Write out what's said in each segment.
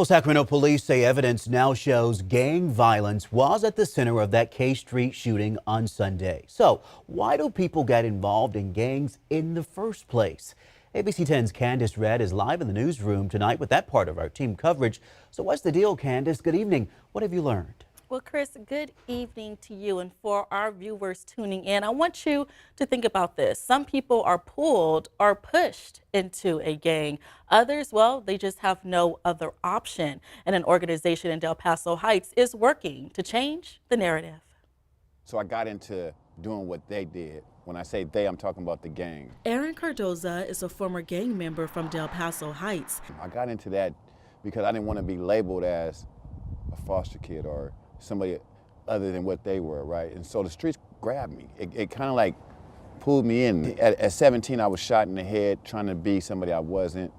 Well, Sacramento police say evidence now shows gang violence was at the center of that K Street shooting on Sunday. So why do people get involved in gangs in the first place? ABC 10's Candace Red is live in the newsroom tonight with that part of our team coverage. So what's the deal, Candace? Good evening. What have you learned? Well, Chris, good evening to you. And for our viewers tuning in, I want you to think about this. Some people are pulled or pushed into a gang. Others, well, they just have no other option. And an organization in Del Paso Heights is working to change the narrative. So I got into doing what they did. When I say they, I'm talking about the gang. Aaron Cardoza is a former gang member from Del Paso Heights. I got into that because I didn't want to be labeled as a foster kid or somebody other than what they were, right? And so the streets grabbed me. It kind of like pulled me in. At 17, I was shot in the head trying to be somebody I wasn't.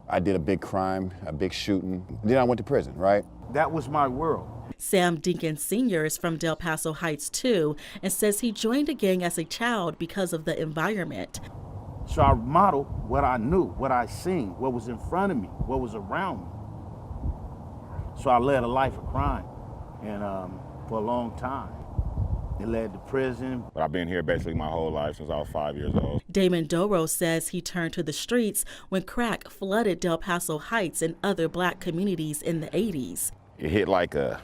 I did a big crime, a big shooting. Then I went to prison, right? That was my world. Sam Dinkins Sr. is from Del Paso Heights too and says he joined a gang as a child because of the environment. So I modeled what I knew, what I seen, what was in front of me, what was around me. So I led a life of crime. And for a long time, it led to prison. But I've been here basically my whole life since I was 5 years old. Damon Doro says he turned to the streets when crack flooded Del Paso Heights and other black communities in the 80s. It hit like a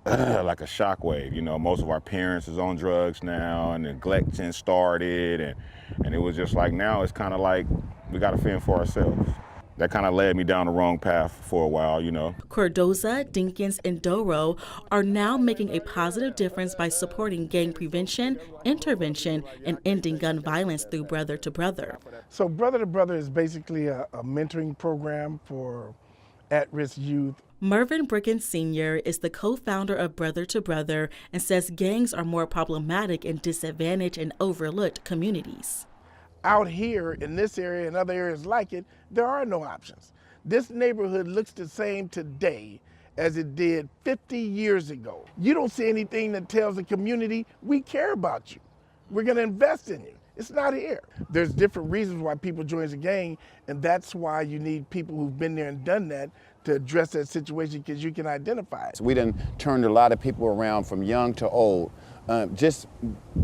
shockwave. You know, most of our parents is on drugs now, and neglecting started, and it was just like now it's kind of like we got to fend for ourselves. That kind of led me down the wrong path for a while, you know. Cardoza, Dinkins, and Doro are now making a positive difference by supporting gang prevention, intervention, and ending gun violence through Brother to Brother. So Brother to Brother is basically a mentoring program for at-risk youth. Mervyn Brickens Sr. is the co-founder of Brother to Brother and says gangs are more problematic in disadvantaged and overlooked communities. Out here in this area and other areas like it, there are no options. This neighborhood looks the same today as it did 50 years ago. You don't see anything that tells the community, we care about you. We're gonna invest in you. It's not here. There's different reasons why people join a gang, and that's why you need people who've been there and done that to address that situation, because you can identify it. So we done turned a lot of people around from young to old. Just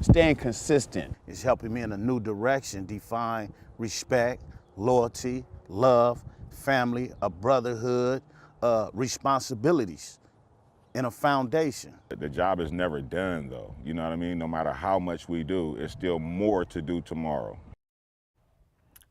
staying consistent. It's helping me in a new direction, define respect, loyalty, love, family, a brotherhood, responsibilities, and a foundation. The job is never done, though. You know what I mean? No matter how much we do, it's still more to do tomorrow.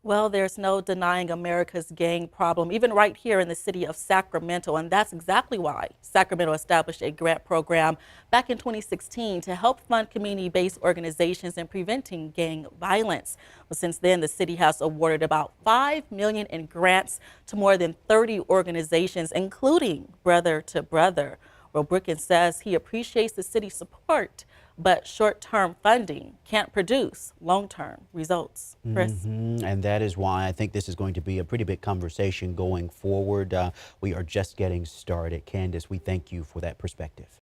Well, there's no denying America's gang problem, even right here in the city of Sacramento. And that's exactly why Sacramento established a grant program back in 2016 to help fund community-based organizations in preventing gang violence. Well, since then, the city has awarded about $5 million in grants to more than 30 organizations, including Brother to Brother. Well, Brickens says he appreciates the city's support, but short-term funding can't produce long-term results. Chris? And that is why I think this is going to be a pretty big conversation going forward. We are just getting started. Candace, we thank you for that perspective.